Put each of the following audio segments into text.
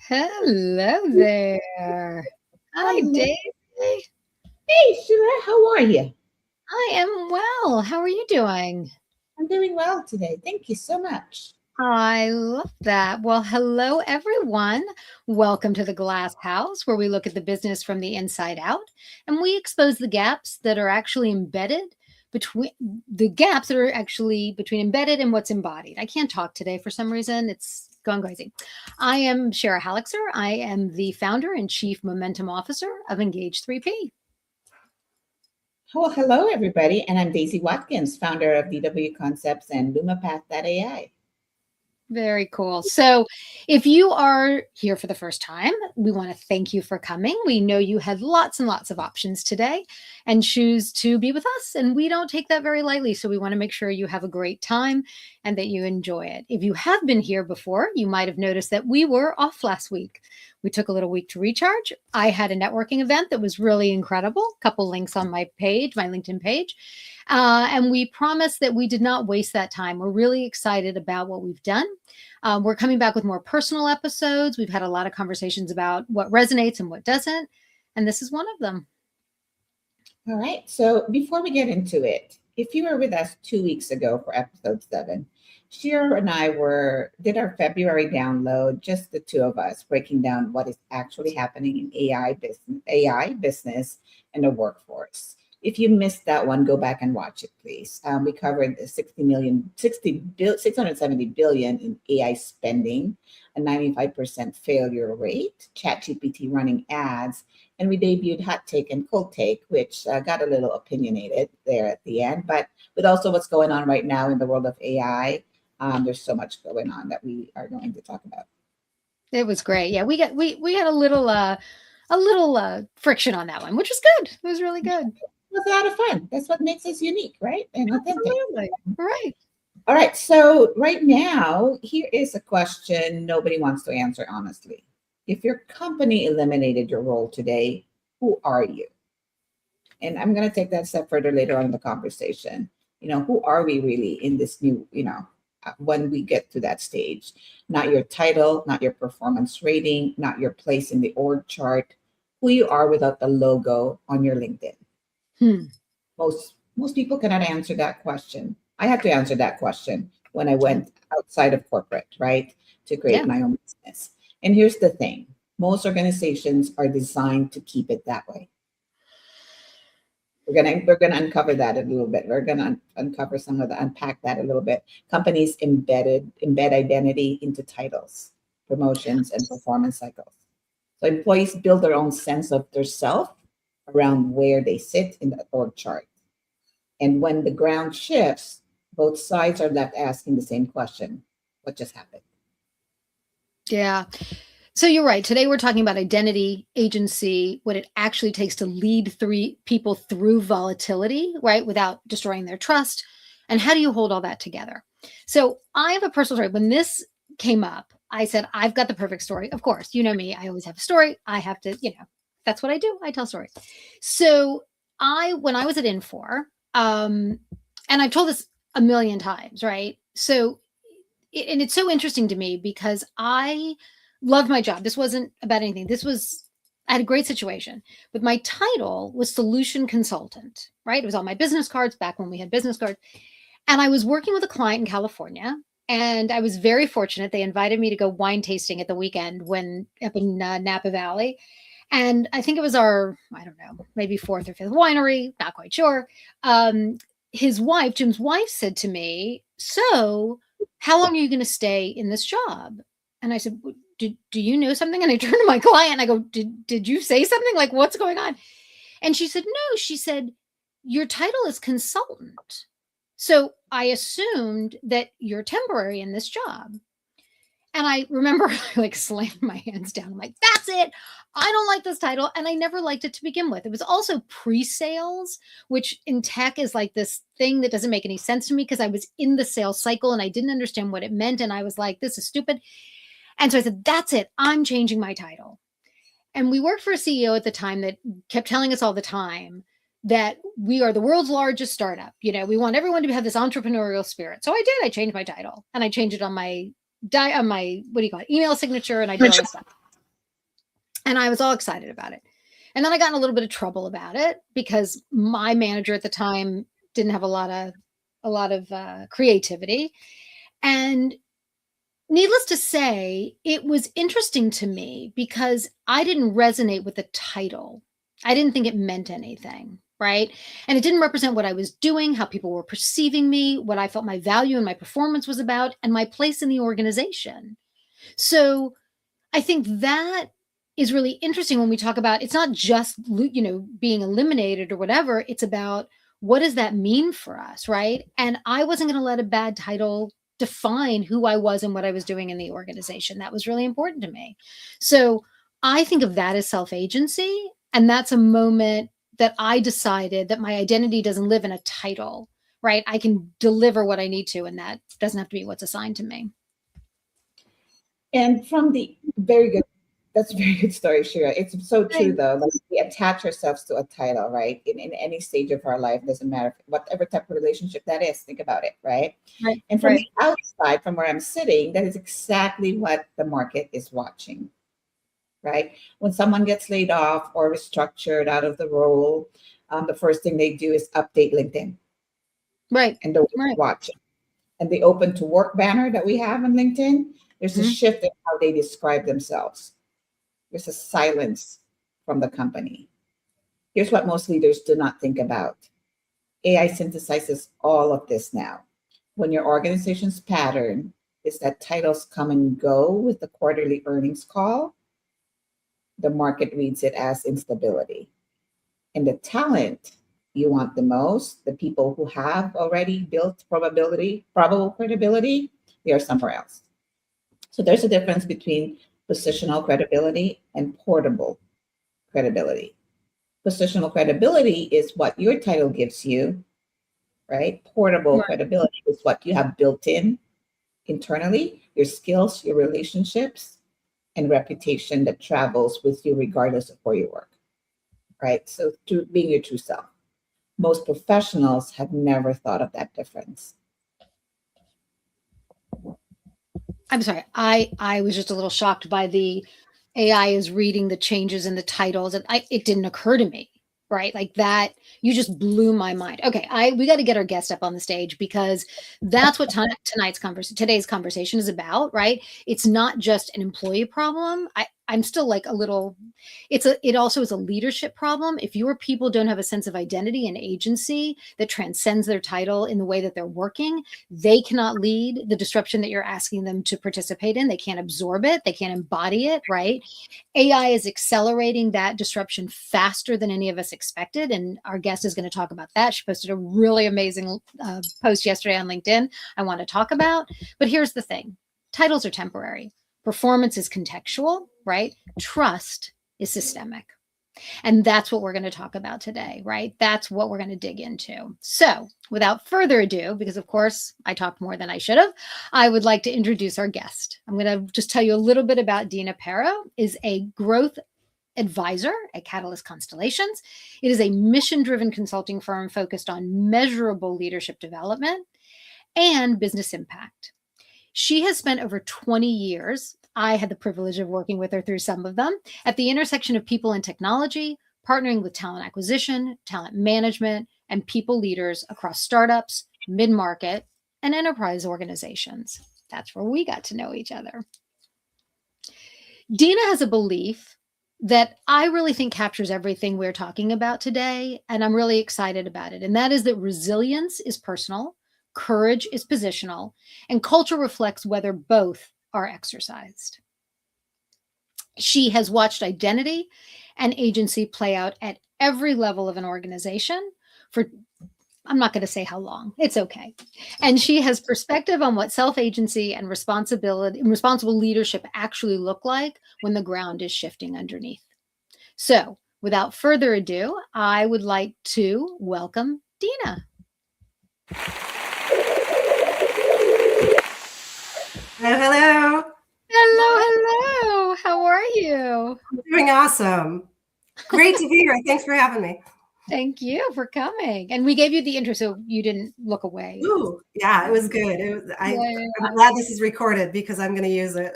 Hello there. Hi, Hello. Daisy. Hey, Sheila, how are you? I am well. How are you doing? I'm doing well today. Thank you so much. I love that. Well, hello, everyone. Welcome to the Glass House, where we look at the business from the inside out and we expose the gaps that are actually embedded between embedded and what's embodied. I can't talk today for some reason. It's gone crazy. I am Shara Halixer. I am the founder and chief momentum officer of Engage 3P. Well, hello, everybody. And I'm Daisy Watkins, founder of DW Concepts and LumaPath.ai. Very cool. So, if you are here for the first time, we want to thank you for coming. We know you had lots and lots of options today and choose to be with us, and we don't take that very lightly. So, we want to make sure you have a great time and that you enjoy it. If you have been here before, you might have noticed that we were off last week. We took a little week to recharge. I had a networking event that was really incredible. A couple links on my page, my LinkedIn page. And we promised that we did not waste that time. We're really excited about what we've done. We're coming back with more personal episodes. We've had a lot of conversations about what resonates and what doesn't. And this is one of them. All right. So before we get into it, if you were with us 2 weeks ago for episode 7, Shira and I did our February download, just the two of us, breaking down what is actually happening in AI business, and the workforce. If you missed that one, go back and watch it, please. We covered the 670 billion in AI spending, a 95% failure rate, ChatGPT running ads, and we debuted hot take and cold take, which got a little opinionated there at the end. But with also what's going on right now in the world of AI, there's so much going on that we are going to talk about. It was great. Yeah, we had a little friction on that one, which was good. It was really good. It was a lot of fun. That's what makes us unique, right? And authentic. Absolutely. Right. All right. So right now, here is a question nobody wants to answer honestly. If your company eliminated your role today, who are you? And I'm going to take that a step further later on in the conversation. Who are we really in this new, when we get to that stage? Not your title, not your performance rating, not your place in the org chart, who you are without the logo on your LinkedIn. Most people cannot answer that question. I had to answer that question when I went outside of corporate, right, to create my own business. And here's the thing: most organizations are designed to keep it that way. We're gonna uncover that a little bit. We're gonna uncover unpack that a little bit. Companies embed identity into titles, promotions, and performance cycles. So employees build their own sense of their self around where they sit in the org chart. And when the ground shifts, both sides are left asking the same question: what just happened? Yeah. So you're right. Today we're talking about identity, agency, what it actually takes to lead people through volatility, right, without destroying their trust. And how do you hold all that together? So I have a personal story. When this came up, I said, I've got the perfect story. Of course, you know me. I always have a story. I have to, that's what I do. I tell stories. So when I was at Infor, and I've told this a million times, right? So, and it's so interesting to me because I loved my job. This wasn't about anything. I had a great situation, but my title was solution consultant, right? It was on my business cards back when we had business cards. And I was working with a client in California, and I was very fortunate. They invited me to go wine tasting at the weekend up in Napa Valley. And I think it was our, I don't know, maybe fourth or fifth winery, not quite sure. His wife, Jim's wife, said to me, "So, how long are you going to stay in this job?" And I said, do you know something? And I turned to my client and I go, did you say something? Like, what's going on? And she said, no. She said, your title is consultant. So I assumed that you're temporary in this job. And I remember like slamming my hands down. I'm like, that's it. I don't like this title. And I never liked it to begin with. It was also pre-sales, which in tech is like this thing that doesn't make any sense to me because I was in the sales cycle and I didn't understand what it meant. And I was like, this is stupid. And so I said, that's it. I'm changing my title. And we worked for a CEO at the time that kept telling us all the time that we are the world's largest startup. We want everyone to have this entrepreneurial spirit. So I did. I changed my title and I changed it on my what do you call it? Email signature. And I did all this stuff. And I was all excited about it. And then I got in a little bit of trouble about it because my manager at the time didn't have a lot of creativity. And needless to say, it was interesting to me because I didn't resonate with the title. I didn't think it meant anything, right? And it didn't represent what I was doing, how people were perceiving me, what I felt my value and my performance was about, and my place in the organization. So I think that is really interesting when we talk about it's not just being eliminated or whatever. It's about what does that mean for us, right? And I wasn't going to let a bad title define who I was and what I was doing in the organization. That was really important to me. So I think of that as self agency, and that's a moment that I decided that my identity doesn't live in a title, right? I can deliver what I need to, and that doesn't have to be what's assigned to me. And from the very good, that's a very good story, Shira. It's so true, Right. though. Like we attach ourselves to a title, right? In any stage of our life, doesn't matter whatever type of relationship that is. Think about it, right? Right. And from Right. the outside, from where I'm sitting, that is exactly what the market is watching, right? When someone gets laid off or restructured out of the role, the first thing they do is update LinkedIn, Right. and they're Right. watching. And the open to work banner that we have on LinkedIn, there's a Mhm. shift in how they describe themselves. There's a silence from the company. Here's what most leaders do not think about. AI synthesizes all of this now. When your organization's pattern is that titles come and go with the quarterly earnings call, the market reads it as instability. And the talent you want the most, the people who have already built probable credibility, they are somewhere else. So there's a difference between positional credibility and portable credibility. Positional credibility is what your title gives you, right? Portable Right. credibility is what you have built in internally, your skills, your relationships, and reputation that travels with you regardless of where you work, right? So to being your true self. Most professionals have never thought of that difference. I'm sorry. I was just a little shocked by the AI is reading the changes in the titles, and it didn't occur to me, right? Like that, you just blew my mind. Okay, we got to get our guest up on the stage because that's what today's conversation is about, right? It's not just an employee problem. I'm still like a little it also is a leadership problem. If your people don't have a sense of identity and agency that transcends their title in the way that they're working, they cannot lead the disruption that you're asking them to participate in. They can't absorb it, they can't embody it, right? AI is accelerating that disruption faster than any of us expected. And our guest is going to talk about that. She posted a really amazing post yesterday on LinkedIn I want to talk about. But here's the thing: titles are temporary, performance is contextual, right? Trust is systemic. And that's what we're going to talk about today, right? That's what we're going to dig into. So, without further ado, because of course I talked more than I should have, I would like to introduce our guest. I'm going to just tell you a little bit about Deena Perro. Is a growth advisor at Catalyst Constellations. It is a mission-driven consulting firm focused on measurable leadership development and business impact. She has spent over 20 years, I had the privilege of working with her through some of them, at the intersection of people and technology, partnering with talent acquisition, talent management, and people leaders across startups, mid-market, and enterprise organizations. That's where we got to know each other. Deena has a belief that I really think captures everything we're talking about today, and I'm really excited about it. And that is that resilience is personal, courage is positional, and culture reflects whether both are exercised. She has watched identity and agency play out at every level of an organization for, I'm not going to say how long. It's okay. And she has perspective on what self-agency and responsible leadership actually look like when the ground is shifting underneath. So, without further ado, I would like to welcome Deena. Hello. Hello, hello. How are you? I'm doing awesome. Great to be here. Thanks for having me. Thank you for coming. And we gave you the intro so you didn't look away. Ooh, yeah, it was good. I'm glad this is recorded because I'm going to use it.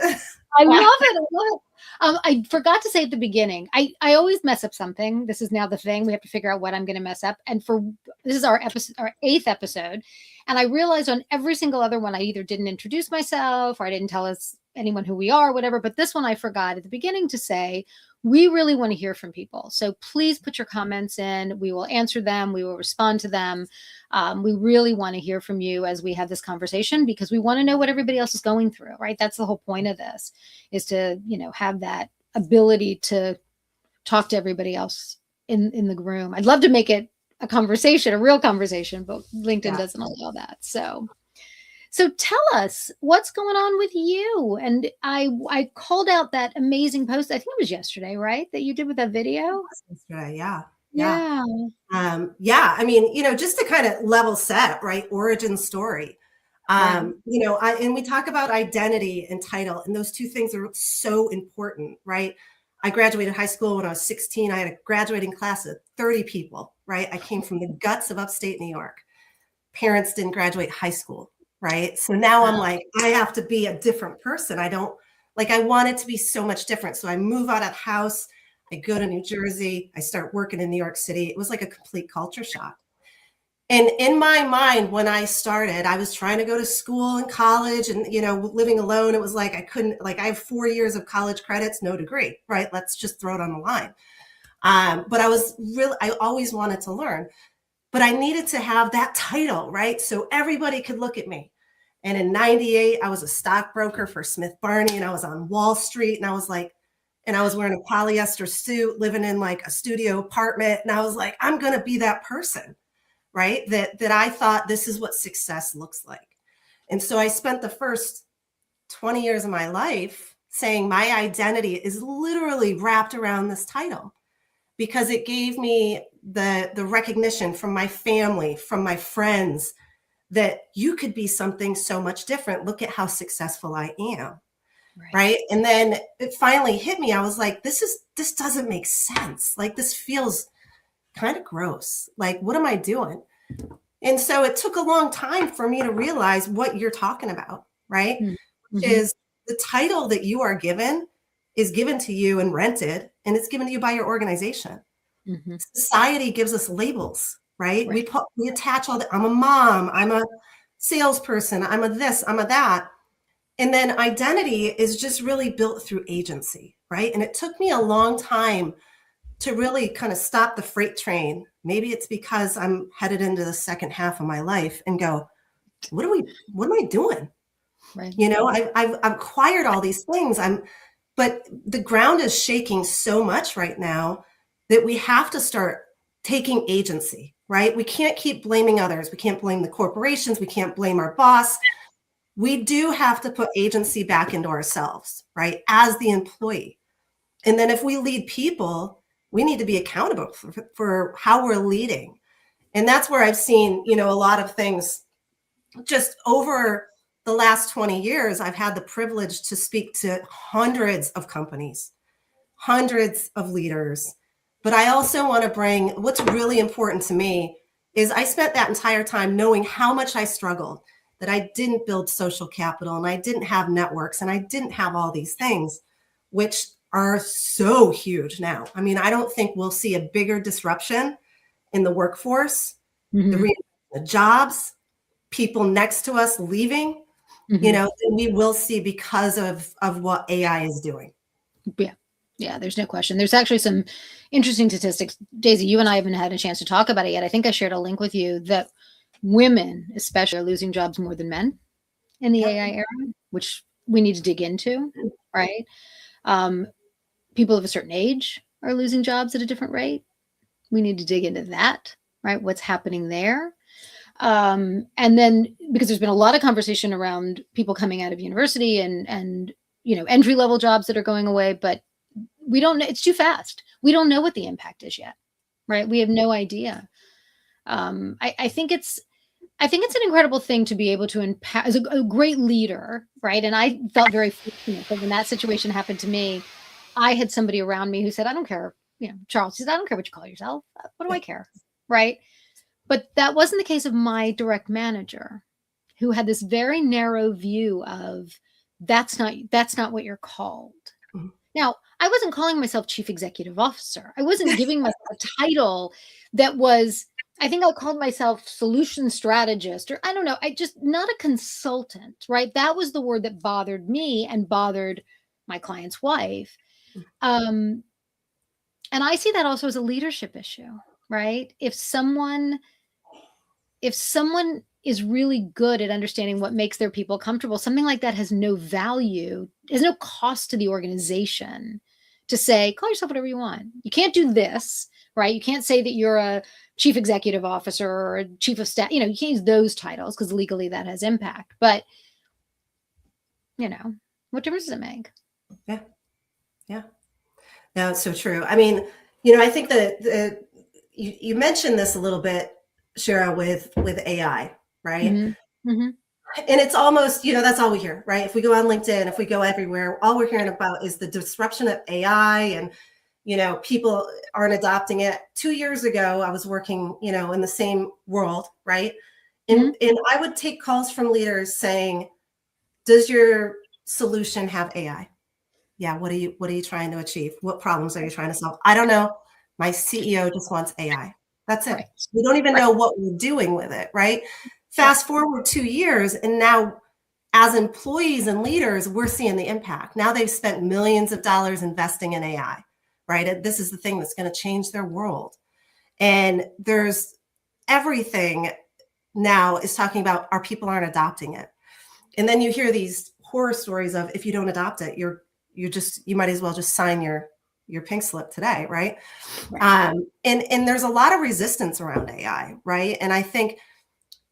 I love it. I love it. I forgot to say at the beginning, I always mess up something. This is now the thing. We have to figure out what I'm going to mess up. And this is our episode, our 8th episode. And I realized on every single other one, I either didn't introduce myself or I didn't tell anyone who we are, whatever. But this one I forgot at the beginning to say, we really want to hear from people. So please put your comments in. We will answer them. We will respond to them. We really want to hear from you as we have this conversation because we want to know what everybody else is going through, right? That's the whole point of this, is to, have that ability to talk to everybody else in the room. I'd love to make it a conversation, a real conversation, but LinkedIn doesn't allow that. So tell us what's going on with you. And I called out that amazing post. I think it was yesterday, right? That you did with that video. Yesterday, yeah. Yeah. I mean, just to kind of level set, right? Origin story. And we talk about identity and title, and those two things are so important, right? I graduated high school when I was 16. I had a graduating class of 30 people, right? I came from the guts of upstate New York. Parents didn't graduate high school, right? So now I'm like, I have to be a different person. I want it to be so much different. So I move out of the house. I go to New Jersey. I start working in New York City. It was like a complete culture shock. And in my mind, when I started, I was trying to go to school and college and, living alone. It was like, I couldn't, I have 4 years of college credits, no degree, right? Let's just throw it on the line. But I always wanted to learn, but I needed to have that title, right? So everybody could look at me. And in 98, I was a stockbroker for Smith Barney, and I was on Wall Street, and I was wearing a polyester suit, living in like a studio apartment. And I was like, I'm going to be that person, right? That I thought this is what success looks like. And so I spent the first 20 years of my life saying my identity is literally wrapped around this title because it gave me the recognition from my family, from my friends, that you could be something so much different. Look at how successful I am. Right. And then it finally hit me. I was like, this doesn't make sense. Like, this feels kind of gross. Like, what am I doing? And so it took a long time for me to realize what you're talking about, right? Mm-hmm. Which is the title that you are given is given to you and rented, and it's given to you by your organization. Mm-hmm. Society gives us labels, right? We attach I'm a mom, I'm a salesperson, I'm a this, I'm a that. And then identity is just really built through agency, right? And it took me a long time to really kind of stop the freight train. Maybe it's because I'm headed into the second half of my life and go, what am I doing? Right. I've acquired all these things. But the ground is shaking so much right now that we have to start taking agency, right? We can't keep blaming others. We can't blame the corporations. We can't blame our boss. We do have to put agency back into ourselves, right? As the employee. And then if we lead people, we need to be accountable for how we're leading. And that's where I've seen, a lot of things just over the last 20 years. I've had the privilege to speak to hundreds of companies, hundreds of leaders. But I also want to bring what's really important to me is I spent that entire time knowing how much I struggled, that I didn't build social capital and I didn't have networks and I didn't have all these things, which are so huge now. I mean, I don't think we'll see a bigger disruption in the workforce, the jobs, people next to us leaving, than we will see because of what AI is doing. Yeah, there's no question. There's actually some interesting statistics. Daisy, you and I haven't had a chance to talk about it yet. I think I shared a link with you that women especially are losing jobs more than men in the AI era, which we need to dig into, right? People of a certain age are losing jobs at a different rate. We need to dig into that, right? What's happening there? And then because there's been a lot of conversation around people coming out of university and entry-level jobs that are going away, but we don't know, it's too fast. We don't know what the impact is yet, right? We have no idea. I think it's an incredible thing to be able to impact as a great leader, right? And I felt very fortunate that when that situation happened to me, I had somebody around me who said, I don't care, Charles says, I don't care what you call yourself. What do I care? Right. But that wasn't the case of my direct manager, who had this very narrow view of that's not what you're called. Mhm. Now, I wasn't calling myself chief executive officer. I wasn't giving myself a title that was, I think I called myself solution strategist, or I don't know. I just, not a consultant, right? That was the word that bothered me and bothered my client's wife. And I see that also as a leadership issue, right? If someone is really good at understanding what makes their people comfortable, something like that has no value, has no cost to the organization to say, call yourself whatever you want. You can't do this, right? You can't say that you're a chief executive officer or a chief of staff. You can't use those titles because legally that has impact. But, what difference does it make? Yeah. Yeah. No, it's so true. I mean, I think that you mentioned this a little bit, Shira, with AI, right? Mm-hmm. Mm-hmm. And it's almost, that's all we hear, right? If we go on LinkedIn, if we go everywhere, all we're hearing about is the disruption of AI, and, people aren't adopting it. 2 years ago, I was working, in the same world, right? And I would take calls from leaders saying, does your solution have AI? Yeah. What are you trying to achieve? What problems are you trying to solve? I don't know. My CEO just wants AI. That's it. Right. We don't even know what we're doing with it, right? Fast forward 2 years, and now as employees and leaders, we're seeing the impact. Now they've spent millions of dollars investing in AI, right? This is the thing that's going to change their world. And there's everything now is talking about our people aren't adopting it. And then you hear these horror stories of, if you don't adopt it, you might as well just sign your pink slip today, right? And there's a lot of resistance around AI, right? And I think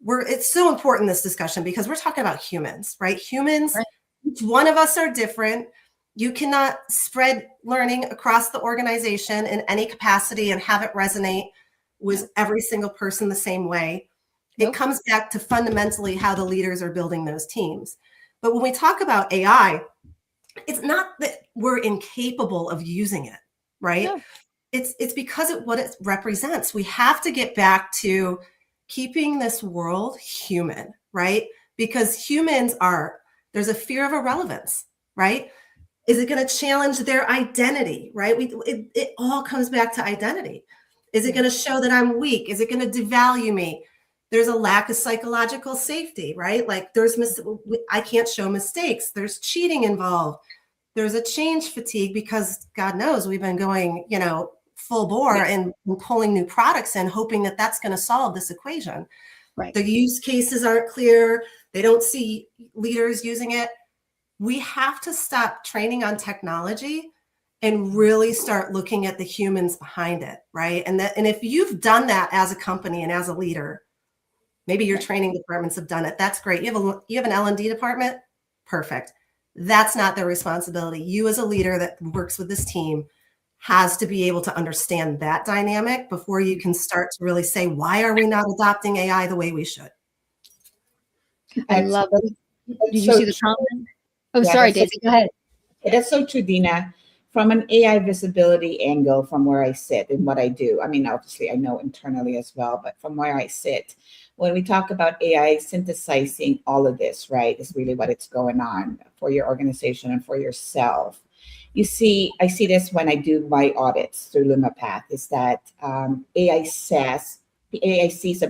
it's so important, this discussion, because we're talking about humans, right? Humans, right. Each one of us are different. You cannot spread learning across the organization in any capacity and have it resonate with every single person the same way. It comes back to fundamentally how the leaders are building those teams. But when we talk about AI, it's not that we're incapable of using it, right? No. It's because of what it represents. We have to get back to keeping this world human, right? Because there's a fear of irrelevance, right? Is it going to challenge their identity, right? It all comes back to identity. Is it going to show that I'm weak? Is it going to devalue me? There's a lack of psychological safety, right? Like I can't show mistakes. There's cheating involved. There's a change fatigue because God knows we've been going, full bore and pulling new products in, hoping that that's going to solve this equation. Right. The use cases aren't clear. They don't see leaders using it. We have to stop training on technology and really start looking at the humans behind it, right? And if you've done that as a company and as a leader, maybe your training departments have done it. That's great. You have an L&D department? Perfect. That's not their responsibility. You as a leader that works with this team has to be able to understand that dynamic before you can start to really say, why are we not adopting AI the way we should? I love it. Did you see the comment? Oh, yeah, sorry, Daisy, go ahead. That's so true, Deena. From an AI visibility angle, from where I sit and what I do, I mean, obviously I know internally as well, but from where I sit, when we talk about AI synthesizing all of this, right, is really what it's going on for your organization and for yourself. I see this when I do my audits through LumaPath, is that AI sees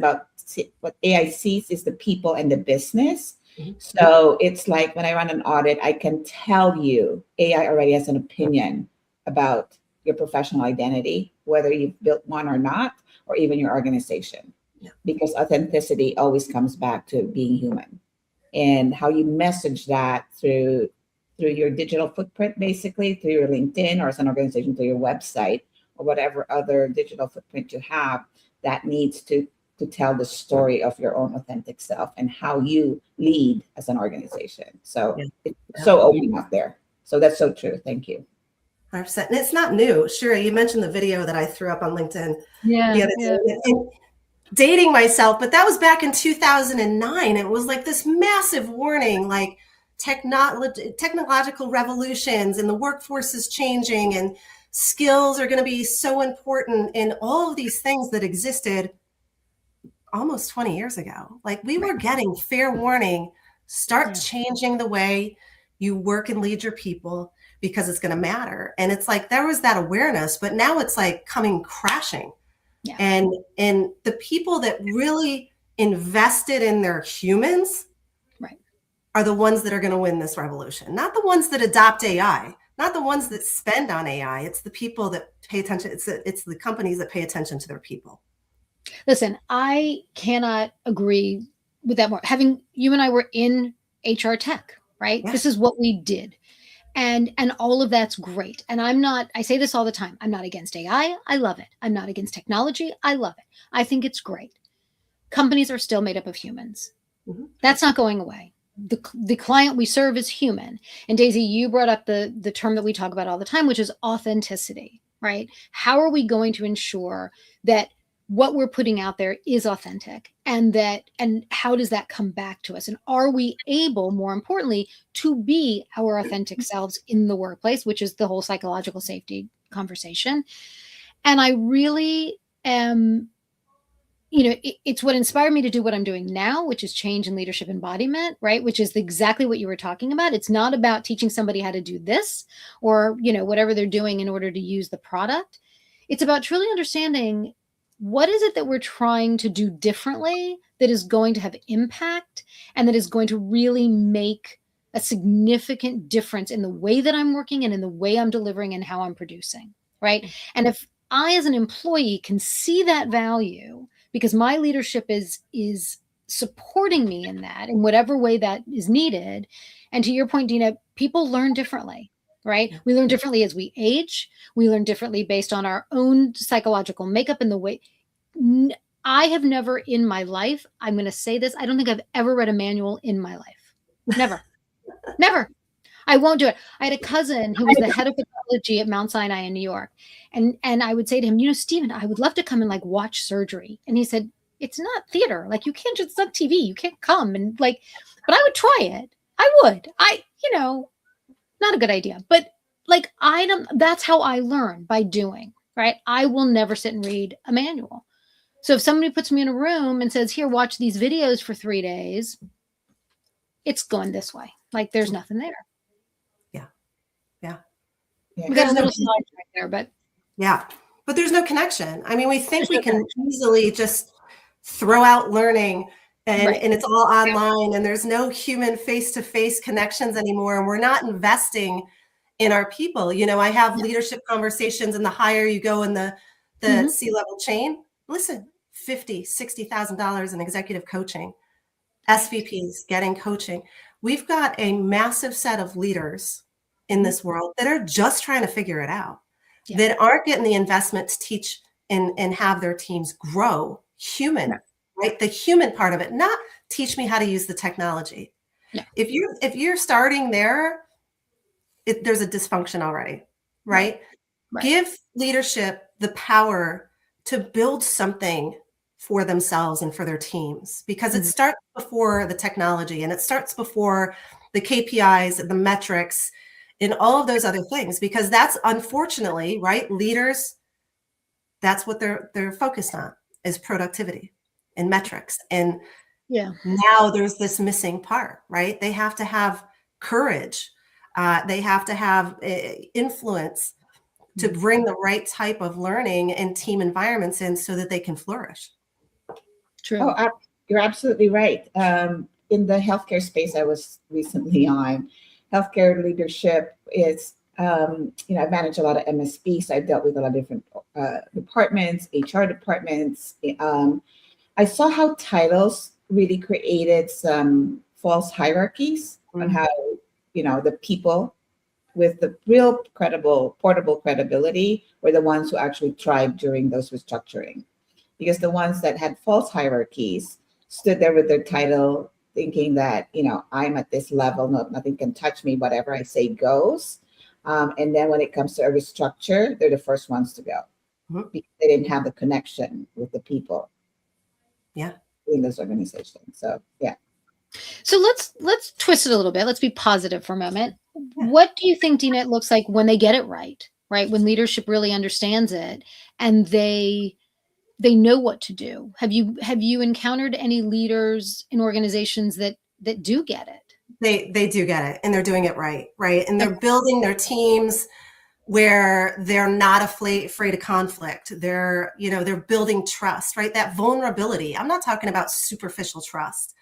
what AI sees is the people and the business. Mm-hmm. So it's like when I run an audit, I can tell you AI already has an opinion about your professional identity, whether you've built one or not, or even your organization. Yeah. Because authenticity always comes back to being human, and how you message that through your digital footprint, basically through your LinkedIn, or as an organization through your website, or whatever other digital footprint you have, that needs to tell the story of your own authentic self and how you lead as an organization. So it's so open up there. So that's so true. Thank you. 100%. And it's not new. Sure. You mentioned the video that I threw up on LinkedIn. Yeah. And dating myself, but that was back in 2009. It was like this massive warning, like technological revolutions, and the workforce is changing, and skills are going to be so important, and all of these things that existed almost 20 years ago. Like, we were getting fair warning, start changing the way You work and lead your people because it's going to matter. And it's like, there was that awareness, but now it's like coming crashing. Yeah. And the people that really invested in their humans are the ones that are going to win this revolution, not the ones that adopt AI, not the ones that spend on AI. It's the people that pay attention. It's the companies that pay attention to their people. Listen, I cannot agree with that more. Having you and I were in HR tech, right? Yeah. This is what we did. And all of that's great. And I say this all the time. I'm not against AI. I love it. I'm not against technology. I love it. I think it's great. Companies are still made up of humans. Mm-hmm. That's not going away. The client we serve is human. And Daisy, you brought up the term that we talk about all the time, which is authenticity, right? How are we going to ensure that what we're putting out there is authentic, and how does that come back to us? And are we able, more importantly, to be our authentic selves in the workplace, which is the whole psychological safety conversation. And I really am, it's what inspired me to do what I'm doing now, which is change and leadership embodiment, right? Which is exactly what you were talking about. It's not about teaching somebody how to do this or, whatever they're doing in order to use the product. It's about truly understanding what is it that we're trying to do differently that is going to have impact and that is going to really make a significant difference in the way that I'm working and in the way I'm delivering and how I'm producing, right? And if I, as an employee, can see that value because my leadership is supporting me in that in whatever way that is needed. And to your point, Deena, people learn differently, right? We learn differently as we age. We learn differently based on our own psychological makeup and the way. I have never in my life, I'm going to say this, I don't think I've ever read a manual in my life. Never. Never. I won't do it. I had a cousin who was the head of pathology at Mount Sinai in New York. And I would say to him, Stephen, I would love to come and watch surgery. And he said, it's not theater. You can't just, it's not TV. You can't come and but I would try it. I would. Not a good idea. But that's how I learn, by doing, right? I will never sit and read a manual. So if somebody puts me in a room and says, here, watch these videos for 3 days, it's going this way. There's nothing there. We got a little slide right there, but but there's no connection. I mean, we think we can easily just throw out learning and it's all online and there's no human face-to-face connections anymore. And we're not investing in our people. I have leadership conversations, and the higher you go in the C-level chain, listen, $50,000, $60,000 in executive coaching, SVPs getting coaching. We've got a massive set of leaders in this world that are just trying to figure it out, that aren't getting the investment to teach and have their teams grow human, right? The human part of it, not teach me how to use the technology. Yeah. If you're starting there, there's a dysfunction already, right? Give leadership the power to build something for themselves and for their teams, because it starts before the technology and it starts before the KPIs and the metrics and all of those other things, because that's unfortunately, right? Leaders, that's what they're focused on, is productivity and metrics. And now there's this missing part, right? They have to have courage. They have to have influence to bring the right type of learning and team environments in so that they can flourish. True. Oh, you're absolutely right. In the healthcare space I was recently on, healthcare leadership is, I manage a lot of MSPs. So I've dealt with a lot of different departments, HR departments. I saw how titles really created some false hierarchies on how, the people with the real portable credibility were the ones who actually thrived during those restructuring. Because the ones that had false hierarchies stood there with their title thinking that, I'm at this level, nothing can touch me, whatever I say goes. And then when it comes to a restructure, they're the first ones to go because they didn't have the connection with the people in those organizations. So, So let's twist it a little bit. Let's be positive for a moment. What do you think, Deena, it looks like when they get it right? When leadership really understands it and they know what to do. Have you encountered any leaders in organizations that do get it? They do get it, and they're doing it right, and they're building their teams where they're not afraid of conflict. They're building trust, right? That vulnerability. I'm not talking about superficial trust.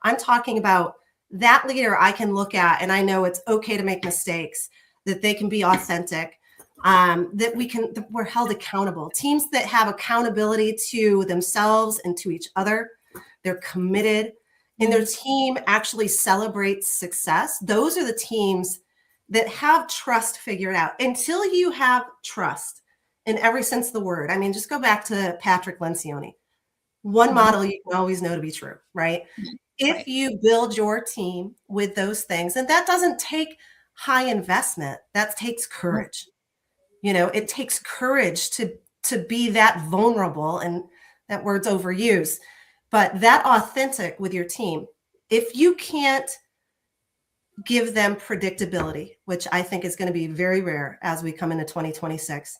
I'm talking about that leader I can look at and I know it's okay to make mistakes, that they can be authentic, that we're held accountable. Teams that have accountability to themselves and to each other, they're committed, and their team actually celebrates success. Those are the teams that have trust figured out. Until you have trust in every sense of the word. I mean, just go back to Patrick Lencioni. One model you can always know to be true, right? If you build your team with those things, and that doesn't take high investment, that takes courage. It takes courage to be that vulnerable, and that word's overused, but that authentic with your team. If you can't give them predictability, which I think is going to be very rare as we come into 2026,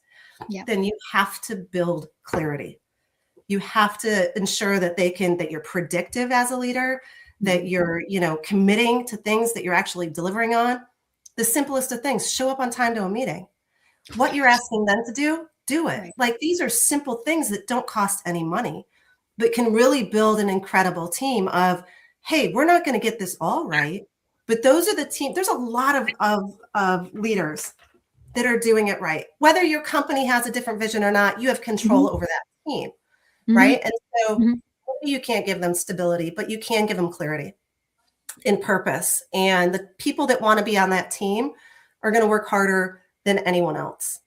then you have to build clarity. You have to ensure that you're predictive as a leader, that you're, committing to things that you're actually delivering on. The simplest of things, show up on time to a meeting. What you're asking them to do it. Like, these are simple things that don't cost any money, but can really build an incredible team of, hey, we're not going to get this all right, but those are the team. There's a lot of leaders that are doing it right. Whether your company has a different vision or not, you have control over that team, right? And so you can't give them stability, but you can give them clarity and purpose. And the people that want to be on that team are going to work harder than anyone else.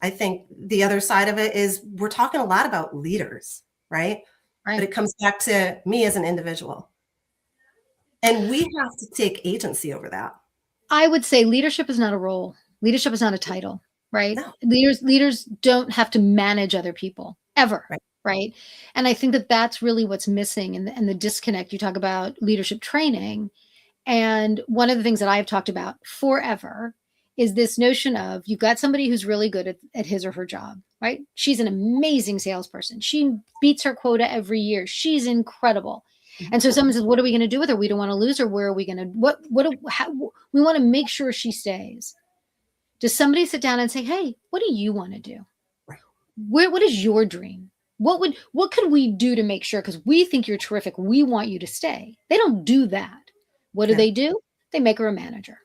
I think the other side of it is we're talking a lot about leaders, right? But it comes back to me as an individual. And we have to take agency over that. I would say leadership is not a role. Leadership is not a title, right? No. Leaders don't have to manage other people ever, right? And I think that that's really what's missing, and the disconnect. You talk about leadership training, and one of the things that I've talked about forever is this notion of, you've got somebody who's really good at his or her job, right? She's an amazing salesperson. She beats her quota every year. She's incredible. And so someone says, what are we going to do with her? We don't want to lose her. Where are we going to, we want to make sure she stays. Does somebody sit down and say, hey, what do you want to do? What is your dream? What could we do to make sure? Because we think you're terrific. We want you to stay. They don't do that. What do? They make her a manager.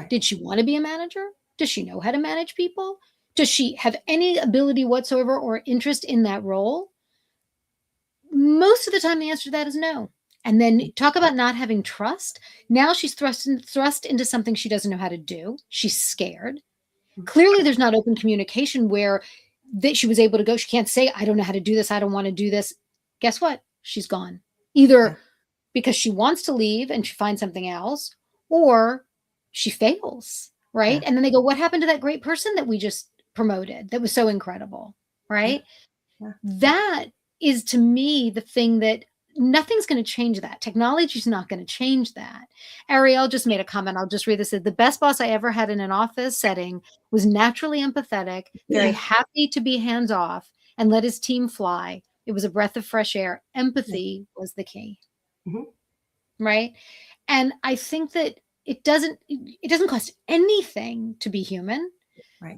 Did she want to be a manager? Does she know how to manage people? Does she have any ability whatsoever or interest in that role? Most of the time, the answer to that is no. And then talk about not having trust. Now she's thrust into something she doesn't know how to do. She's scared. Clearly, there's not open communication where that she was able to go. She can't say, I don't know how to do this. I don't want to do this. Guess what? She's gone. Either because she wants to leave and she finds something else, or she fails, right? And then they go, what happened to that great person that we just promoted that was so incredible, right? That is, to me, the thing that nothing's going to change that. Technology is not going to change that. Ariel just made a comment. I'll just read this. The best boss I ever had in an office setting was naturally empathetic, very happy to be hands off, and let his team fly. It was a breath of fresh air. Empathy was the key. Right? And I think that it doesn't cost anything to be human,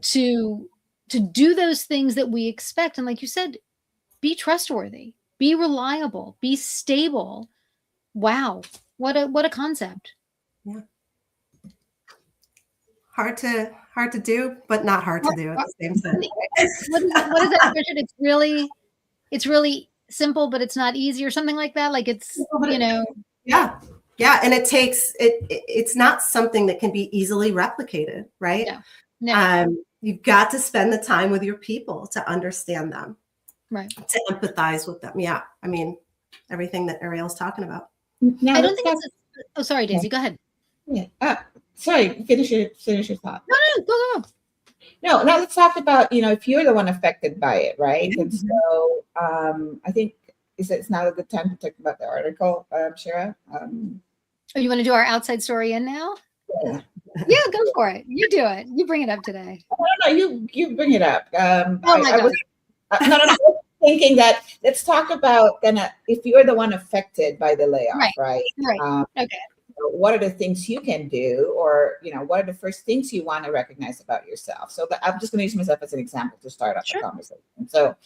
to do those things that we expect. And like you said, be trustworthy, be reliable, be stable. Wow. What a concept. Yeah. Hard to do, but not hard to do at the same time. What is that, Richard? It's really simple, but it's not easy, or something like that. Like it's, Yeah. And it's not something that can be easily replicated, right? No. You've got to spend the time with your people to understand them, to empathize with them. Yeah. I mean, everything that Ariel's talking about. Now, I don't think it's sorry, Daisy, go ahead. Sorry, finish your thought. No, go. No, now let's talk about, if you're the one affected by it, right? And so I think, it's not a good time to talk about the article, Shira? You want to do our outside story in now? Yeah, go for it. You do it. You bring it up today. No, you bring it up. Oh my God. I was thinking that let's talk about if you're the one affected by the layoff, right? Okay. what are the things you can do, or what are the first things you want to recognize about yourself? So I'm just going to use myself as an example to start off the Sure. conversation. So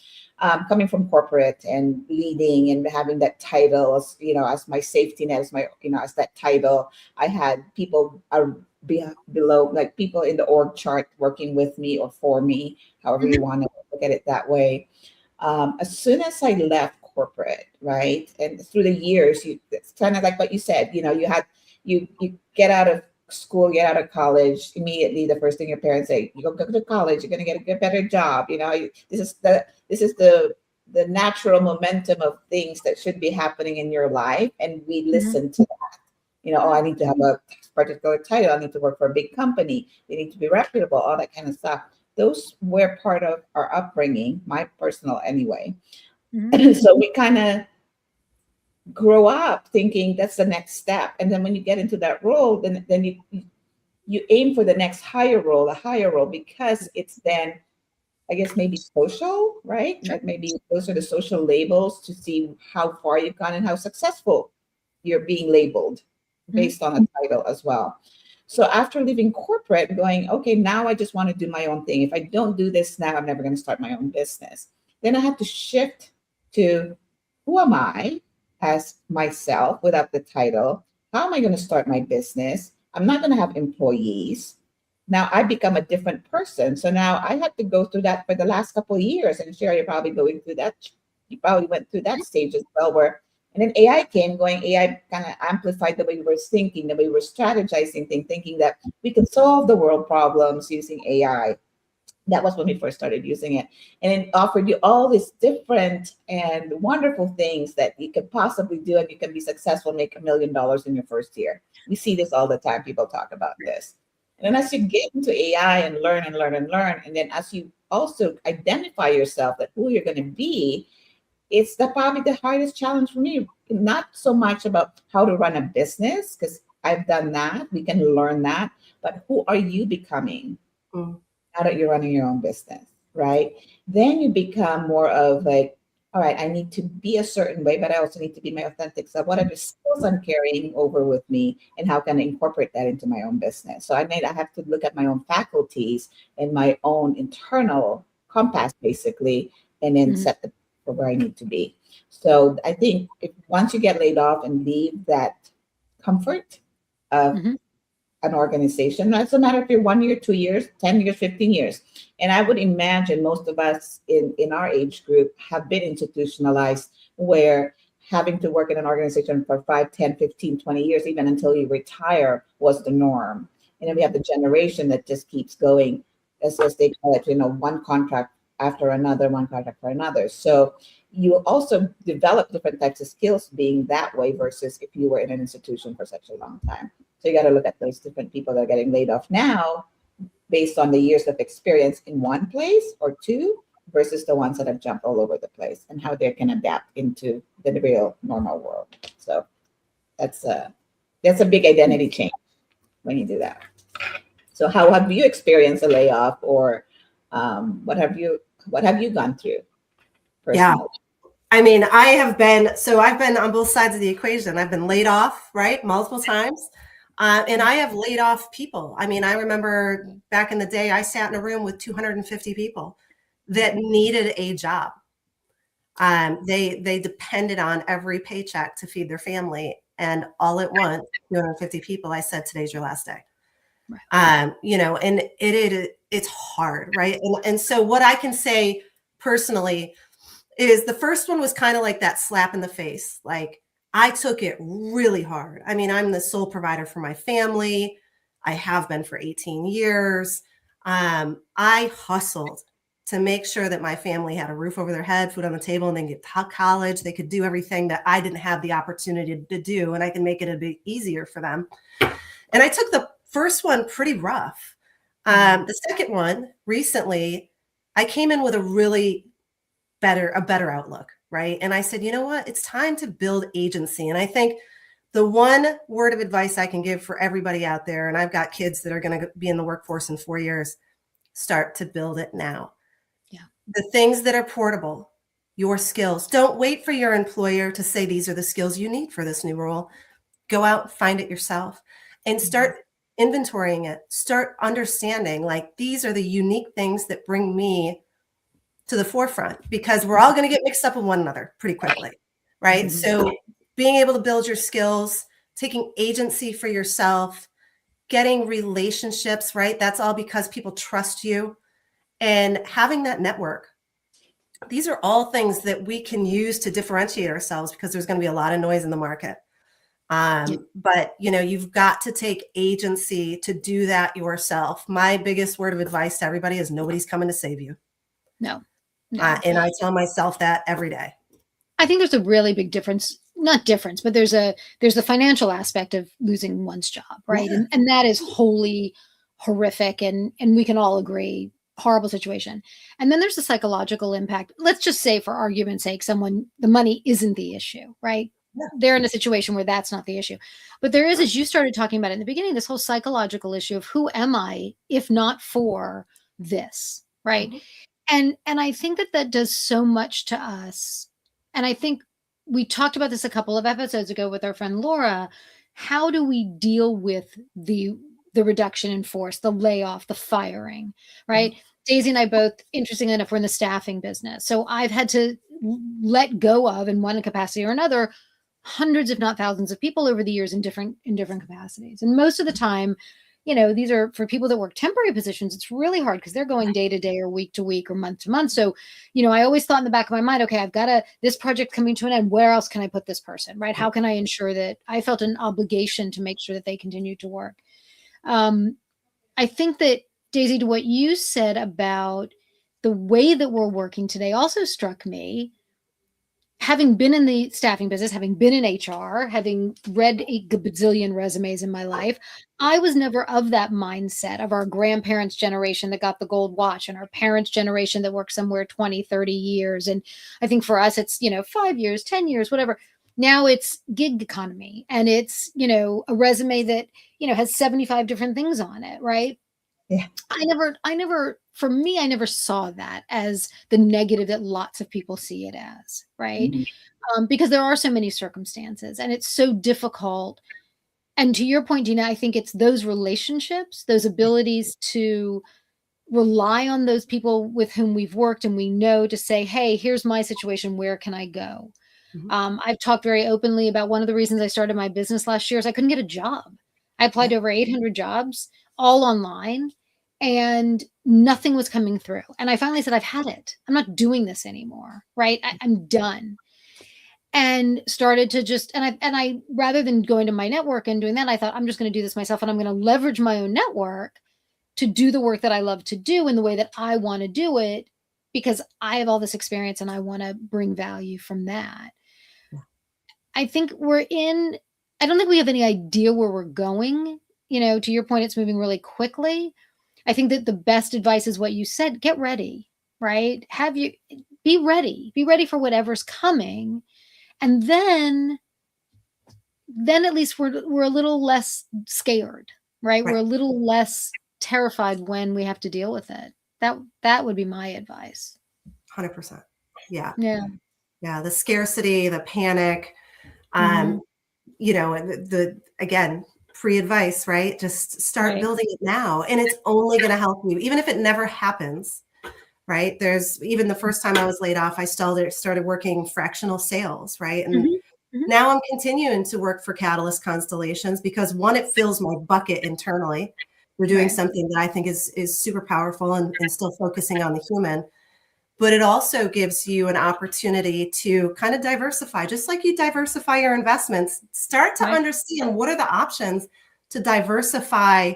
coming from corporate and leading and having that title as my safety net, as my as that title, I had people below, like people in the org chart working with me or for me, however you want to look at it that way. As soon as I left corporate, right, and through the years, it's kind of like what you said. You get out of school, get out of college, immediately the first thing your parents say, you go to college, you're going to get a better job. This is the natural momentum of things that should be happening in your life, and we listen to that. Oh, I need to have a particular title, I need to work for a big company, they need to be reputable, all that kind of stuff. Those were part of our upbringing, my personal anyway. So we kind of grow up thinking that's the next step. And then when you get into that role, then you aim for the next higher role, because it's then, I guess, maybe social, right? Sure. Like maybe those are the social labels to see how far you've gone and how successful you're being labeled based on a title as well. So after leaving corporate, going, okay, now I just want to do my own thing. If I don't do this now, I'm never going to start my own business. Then I have to shift to, who am I as myself without the title? How am I going to start my business? I'm not going to have employees. Now I become a different person. So now I had to go through that for the last couple of years. And Sherry, you're probably going through that. You probably went through that stage as well, and then AI came, AI kind of amplified the way we were thinking, the way we were strategizing things, thinking that we could solve the world problems using AI. That was when we first started using it. And it offered you all these different and wonderful things that you could possibly do, and you can be successful, make $1 million in your first year. We see this all the time. People talk about this. And then as you get into AI and learn and learn and learn, and then as you also identify yourself, that who you're going to be, it's probably the hardest challenge for me. Not so much about how to run a business, because I've done that. We can learn that. But who are you becoming now that you're running your own business, right? Then you become more of like, all right, I need to be a certain way, but I also need to be my authentic self. What are the skills I'm carrying over with me, and how can I incorporate that into my own business? So I have to look at my own faculties and my own internal compass, basically, and then set the for where I need to be. So I think once you get laid off and leave that comfort of an organization, it doesn't matter if you're 1 year, 2 years, 10 years, 15 years. And I would imagine most of us in our age group have been institutionalized, where having to work in an organization for 5, 10, 15, 20 years, even until you retire, was the norm. And then we have the generation that just keeps going, as they call it, one contract after another, one contract for another. So you also develop different types of skills being that way versus if you were in an institution for such a long time. So you got to look at those different people that are getting laid off now based on the years of experience in one place or two versus the ones that have jumped all over the place, and how they can adapt into the real normal world. So that's a big identity change when you do that. So how have you experienced a layoff, or what have you gone through personally? Yeah. I mean, I've been on both sides of the equation. I've been laid off, right, multiple times. And I have laid off people. I mean, I remember back in the day, I sat in a room with 250 people that needed a job. They depended on every paycheck to feed their family. And all at once, 250 people, I said, today's your last day. Right. And it's hard, right? And so what I can say personally is the first one was kind of like that slap in the face. Like, I took it really hard. I mean, I'm the sole provider for my family. I have been for 18 years. I hustled to make sure that my family had a roof over their head, food on the table, and then get to college. They could do everything that I didn't have the opportunity to do, and I can make it a bit easier for them. And I took the first one pretty rough. The second one, recently, I came in with a better outlook, right? And I said, you know what? It's time to build agency. And I think the one word of advice I can give for everybody out there, and I've got kids that are going to be in the workforce in 4 years, start to build it now. Yeah. The things that are portable, your skills. Don't wait for your employer to say these are the skills you need for this new role. Go out, find it yourself, and start inventorying it. Start understanding, like, these are the unique things that bring me to the forefront, because we're all going to get mixed up with one another pretty quickly, right? So being able to build your skills, taking agency for yourself, getting relationships, right? That's all because people trust you, and having that network. These are all things that we can use to differentiate ourselves, because there's going to be a lot of noise in the market. But you've got to take agency to do that yourself. My biggest word of advice to everybody is nobody's coming to save you. No. And I tell myself that every day. I think there's a really big difference, not difference, but there's the financial aspect of losing one's job, right? Yeah. And that is wholly horrific, and we can all agree, horrible situation. And then there's the psychological impact. Let's just say, for argument's sake, the money isn't the issue, right? Yeah. They're in a situation where that's not the issue. But there is, as you started talking about in the beginning, this whole psychological issue of who am I if not for this, right? And I think that does so much to us. And I think we talked about this a couple of episodes ago with our friend Laura. How do we deal with the reduction in force, the layoff, the firing, right? Daisy and I both, interestingly enough, we're in the staffing business. So I've had to let go of, in one capacity or another, hundreds, if not thousands of people over the years in different capacities. And most of the time, these are for people that work temporary positions. It's really hard because they're going day to day or week to week or month to month. So, I always thought in the back of my mind, okay, I've got this project coming to an end. Where else can I put this person, right? How can I ensure that I felt an obligation to make sure that they continue to work? I think that, Daisy, to what you said about the way that we're working today also struck me. Having been in the staffing business, having been in HR, having read a gazillion resumes in my life, I was never of that mindset of our grandparents' generation that got the gold watch, and our parents' generation that worked somewhere 20, 30 years. And I think for us, it's, 5 years, 10 years, whatever. Now it's gig economy, and it's, a resume that, has 75 different things on it, right? Yeah. I never, for me, I never saw that as the negative that lots of people see it as, right? Because there are so many circumstances, and it's so difficult. And to your point, Deena, I think it's those relationships, those abilities to rely on those people with whom we've worked and we know, to say, hey, here's my situation, where can I go? I've talked very openly about one of the reasons I started my business last year is I couldn't get a job. I applied to over 800 jobs, all online, and nothing was coming through. And I finally said, I've had it. I'm not doing this anymore, right? I'm done. And started to just, and I, rather than going to my network and doing that, I thought, I'm just going to do this myself, and I'm going to leverage my own network to do the work that I love to do in the way that I want to do it, because I have all this experience and I want to bring value from that. I think I don't think we have any idea where we're going. To your point, it's moving really quickly. I think that the best advice is what you said: get ready, right? Be ready for whatever's coming. And then at least we're a little less scared, right? We're a little less terrified when we have to deal with it. That would be my advice. 100%. Yeah. Yeah. The scarcity, the panic, again, free advice, right? Just start building it now, and it's only going to help you, even if it never happens, right? There's even the first time I was laid off, I started working fractional sales, right? And now I'm continuing to work for Catalyst Constellations because, one, it fills my bucket internally. We're doing something that I think is super powerful and still focusing on the human. But it also gives you an opportunity to kind of diversify, just like you diversify your investments. Start to understand what are the options to diversify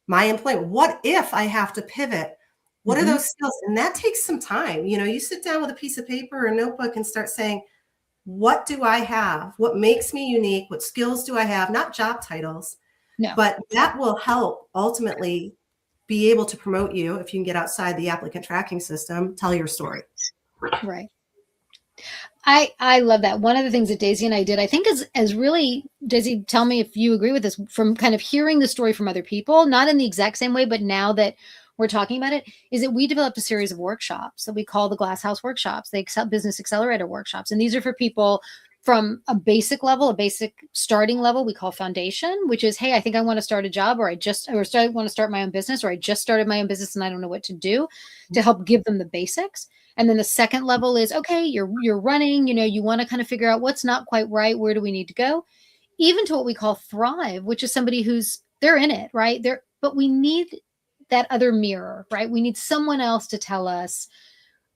my employment. What if I have to pivot? What are those skills? And that takes some time. You sit down with a piece of paper or a notebook and start saying, what do I have? What makes me unique? What skills do I have? Not job titles, but that will help ultimately be able to promote you. If you can get outside the applicant tracking system, tell your story. Right. I love that. One of the things that Daisy and I did, I think is really, Daisy, tell me if you agree with this, from kind of hearing the story from other people, not in the exact same way, but now that we're talking about it, is that we developed a series of workshops that we call the Glass House workshops, the Business Accelerator workshops. And these are for people from a basic level, a basic starting level we call foundation, which is, hey, I think I want to start a job, or I want to start my own business, or I just started my own business and I don't know what to do, to help give them the basics. And then the second level is, okay, you're running, you want to kind of figure out what's not quite right. Where do we need to go? Even to what we call thrive, which is somebody they're in it, right? But we need that other mirror, right? We need someone else to tell us,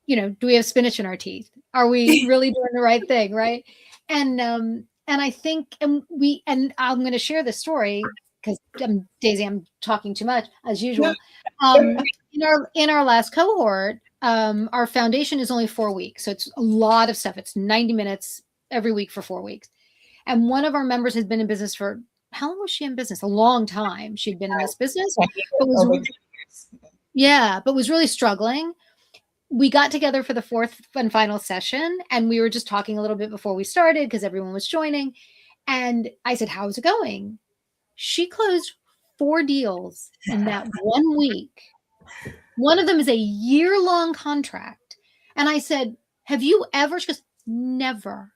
do we have spinach in our teeth? Are we really doing the right thing, right? And I think, and I'm going to share this story because Daisy, I'm talking too much as usual. In our last cohort, our foundation is only 4 weeks, so it's a lot of stuff. It's 90 minutes every week for 4 weeks. And one of our members has been in business for, how long was she in business? A long time. She'd been in this business, but was really struggling. We got together for the fourth and final session, and we were just talking a little bit before we started because everyone was joining. And I said, how's it going? She closed 4 deals in that 1 week. One of them is a year-long contract. And I said, have you ever? She goes, never,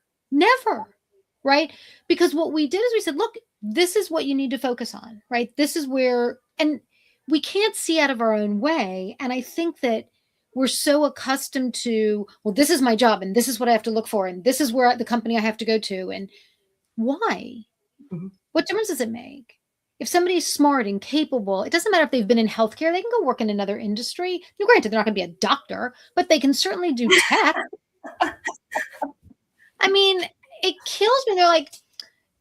right? Because what we did is we said, look, this is what you need to focus on, right? This is where, and we can't see out of our own way. And I think that we're so accustomed to, well, this is my job and this is what I have to look for. And this is where the company I have to go to. And why? Mm-hmm. What difference does it make? If somebody's smart and capable, it doesn't matter if they've been in healthcare, they can go work in another industry. Now, granted, they're not going to be a doctor, but they can certainly do tech. I mean, it kills me. They're like,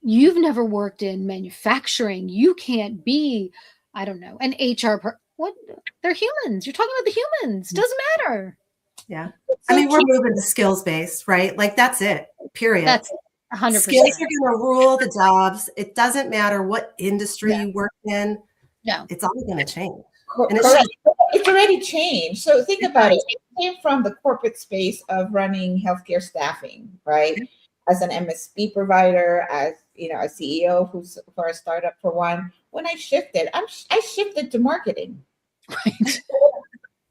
you've never worked in manufacturing. You can't be, I don't know, an HR what? They're humans. You're talking about the humans. Doesn't matter. Yeah. I mean, we're moving to skills-based, right? Like that's it, period. That's 100%. Skills are going to rule the jobs. It doesn't matter what industry you work in. No. It's all going to change. And it's already changed. So think about it. It came from the corporate space of running healthcare staffing, right? As an MSP provider, as a CEO for a startup for one. When I shifted, I shifted to marketing. Right.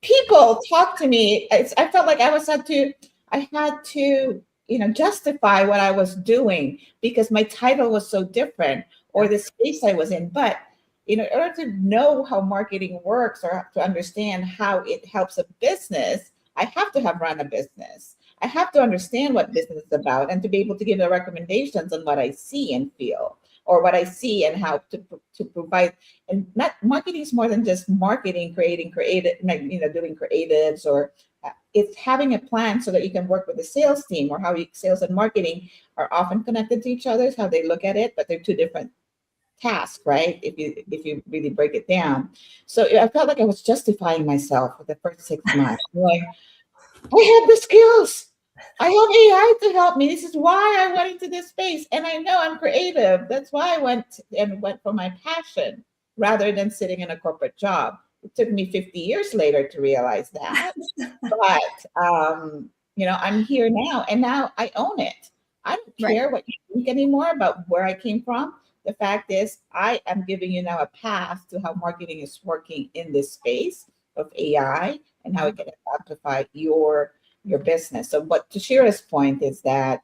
People talk to me. I felt like I had to justify what I was doing because my title was so different or the space I was in. But in order to know how marketing works or to understand how it helps a business, I have to have run a business. I have to understand what business is about and to be able to give the recommendations on what I see and feel, or what I see and how to provide. And not marketing is more than just marketing, doing creatives, or it's having a plan so that you can work with the sales team, or how sales and marketing are often connected to each other, how they look at it, but they're two different tasks, right? If you really break it down. So I felt like I was justifying myself for the first 6 months. Like, I have the skills. I have AI to help me. This is why I went into this space. And I know I'm creative. That's why I went for my passion rather than sitting in a corporate job. It took me 50 years later to realize that. But, I'm here now, and now I own it. I don't care what you think anymore about where I came from. The fact is, I am giving you now a path to how marketing is working in this space of AI and how it can amplify your business. So what Toshira's point is that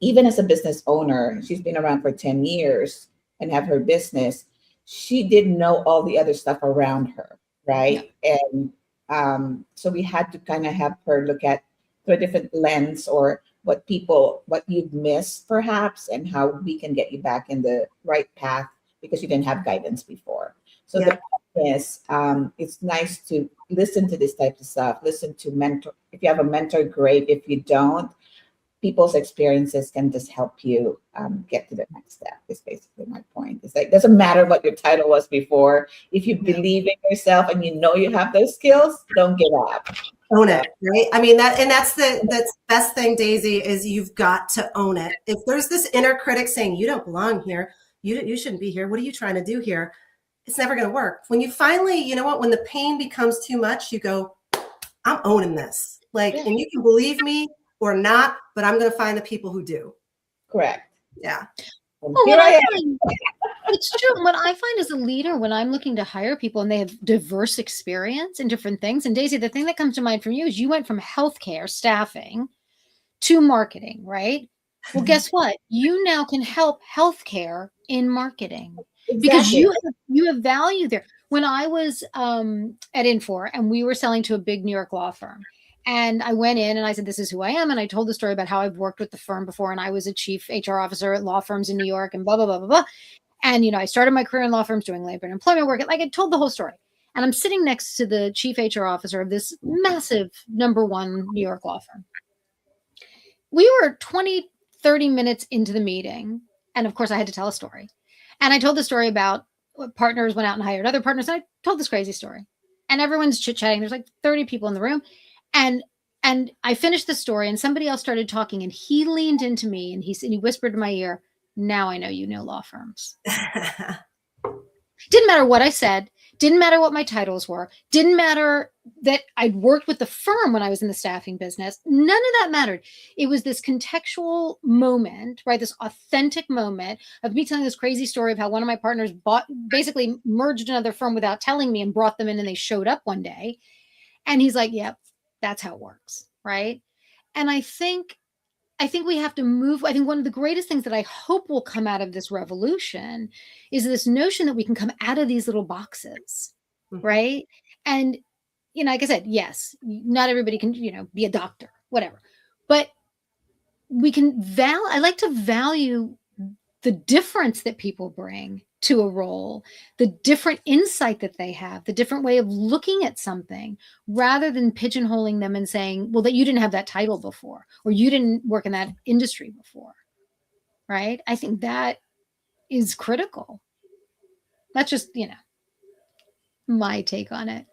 even as a business owner, she's been around for 10 years and have her business, she didn't know all the other stuff around her, right? Yeah. And so we had to kind of have her look at through a different lens, or what you've missed perhaps, and how we can get you back in the right path because you didn't have guidance before. So the point is, it's nice to listen to this type of stuff, listen to mentor. If you have a mentor, great. If you don't, people's experiences can just help you get to the next step, is basically my point. It's like, it doesn't matter what your title was before. If you believe in yourself and you know you have those skills, don't give up. Own it, right? I mean, that's the best thing, Daisy, is you've got to own it. If there's this inner critic saying, you don't belong here, you shouldn't be here, what are you trying to do here? It's never going to work. When you finally, when the pain becomes too much, you go, I'm owning this. And you can believe me or not, but I'm going to find the people who do. Correct. Yeah. Well, it's true. What I find as a leader, when I'm looking to hire people and they have diverse experience in different things, and Daisy, the thing that comes to mind from you is you went from healthcare staffing to marketing, right? Well, guess what? You now can help healthcare in marketing because Exactly. you have value there. When I was at Infor and we were selling to a big New York law firm, and I went in and I said, "This is who I am," and I told the story about how I've worked with the firm before, and I was a chief HR officer at law firms in New York, and blah blah blah blah blah. And I started my career in law firms doing labor and employment work. Like I told the whole story. And I'm sitting next to the chief HR officer of this massive #1 New York law firm. We were 20, 30 minutes into the meeting. And of course, I had to tell a story. And I told the story about partners went out and hired other partners. And I told this crazy story. And everyone's chit-chatting. There's like 30 people in the room. And I finished the story and somebody else started talking. And he leaned into me and he whispered in my ear, "Now I know you know law firms." Didn't matter what I said. Didn't matter what my titles were. Didn't matter that I'd worked with the firm when I was in the staffing business. None of that mattered. It was this contextual moment, right? This authentic moment of me telling this crazy story of how one of my partners basically merged another firm without telling me and brought them in and they showed up one day. And he's like, "Yep, that's how it works." Right. And I think we have to move. I think one of the greatest things that I hope will come out of this revolution is this notion that we can come out of these little boxes, right? And, like I said, yes, not everybody can, be a doctor, whatever. But we can I like to value the difference that people bring to a role, the different insight that they have, the different way of looking at something, rather than pigeonholing them and saying, well, that you didn't have that title before, or you didn't work in that industry before, right? I think that is critical. That's just, my take on it.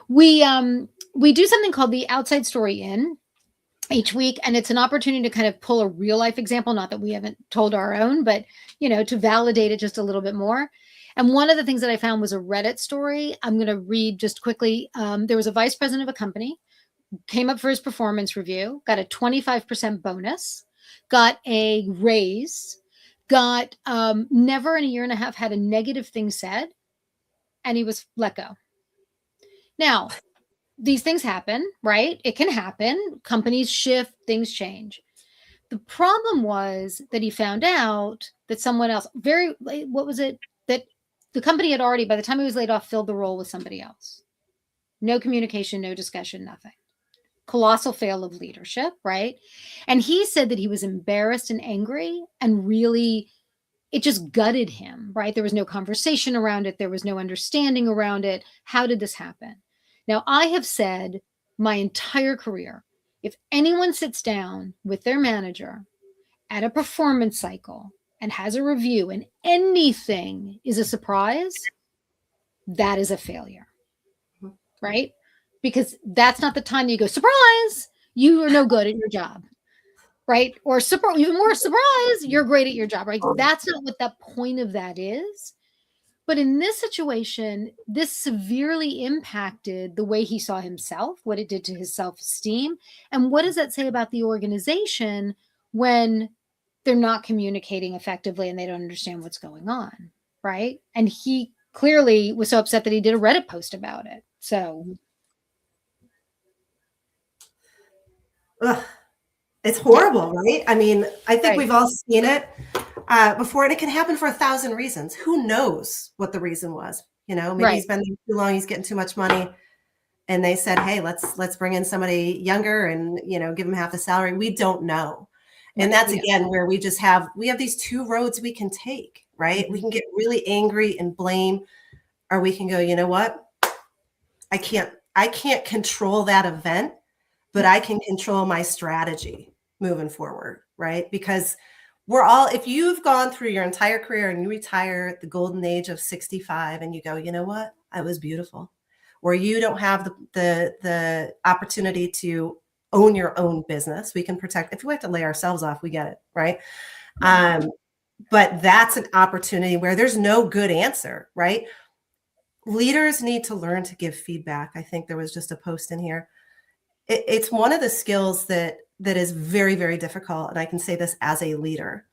We do something called the Outside Story In each week, and it's an opportunity to kind of pull a real life example, not that we haven't told our own, but to validate it just a little bit more. And one of the things that I found was a Reddit story. I'm going to read just quickly. There was a vice president of a company, came up for his performance review, got a 25% bonus, got a raise, got never in a year and a half had a negative thing said, and he was let go. Now, these things happen, right? It can happen. Companies shift, things change. The problem was that he found out that someone else, what was it? That the company had already, by the time he was laid off, filled the role with somebody else. No communication, no discussion, nothing. Colossal fail of leadership, right? And he said that he was embarrassed and angry and really, it just gutted him, right? There was no conversation around it. There was no understanding around it. How did this happen? Now, I have said my entire career, if anyone sits down with their manager at a performance cycle and has a review and anything is a surprise, that is a failure, right? Because that's not the time you go, surprise, you are no good at your job, right? Or even more, surprise, you're great at your job, right? That's not what the point of that is. But in this situation, this severely impacted the way he saw himself, what it did to his self-esteem. And what does that say about the organization when they're not communicating effectively and they don't understand what's going on, right? And he clearly was so upset that he did a Reddit post about it. So. Ugh, it's horrible, right? I mean, I think we've all seen it before, and it can happen for 1,000 reasons. Who knows what the reason was? Maybe he's been there too long, he's getting too much money, and they said, "Hey, let's bring in somebody younger and give him half the salary." We don't know, and that's again where we have these two roads we can take, right? Mm-hmm. We can get really angry and blame, or we can go, you know what? I can't control that event, but I can control my strategy moving forward, right? Because if you've gone through your entire career and you retire at the golden age of 65 and you go, you know what? I was beautiful. Or you don't have the opportunity to own your own business. We can protect, if we have to lay ourselves off, we get it, right? But that's an opportunity where there's no good answer, right? Leaders need to learn to give feedback. I think there was just a post in here. It's one of the skills that is very, very difficult. And I can say this as a leader.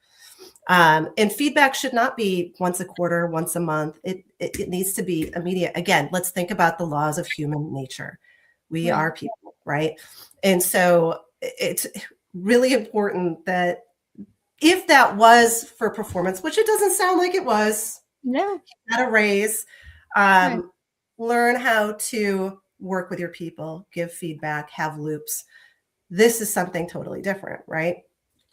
And feedback should not be once a quarter, once a month. It needs to be immediate. Again, let's think about the laws of human nature. We are people, right? And so it's really important that if that was for performance, which it doesn't sound like it was, No. not a raise, Right. learn how to work with your people, give feedback, have loops. This is something totally different, right?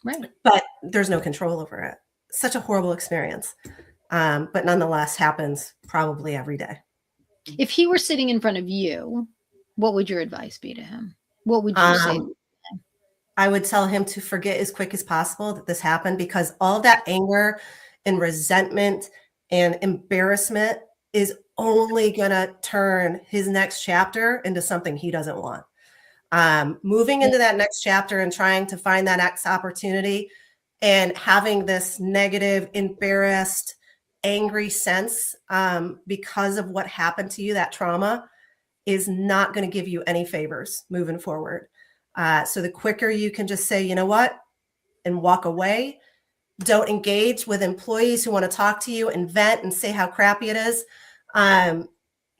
Right. But there's no control over it. Such a horrible experience, but nonetheless happens probably every day. If he were sitting in front of you, what would your advice be to him? What would you say? I would tell him to forget as quick as possible that this happened, because all of that anger and resentment and embarrassment is only going to turn his next chapter into something he doesn't want. Moving into that next chapter and trying to find that next opportunity and having this negative, embarrassed, angry sense because of what happened to you, that trauma, is not going to give you any favors moving forward. So the quicker you can just say, you know what, and walk away, don't engage with employees who want to talk to you and vent and say how crappy it is.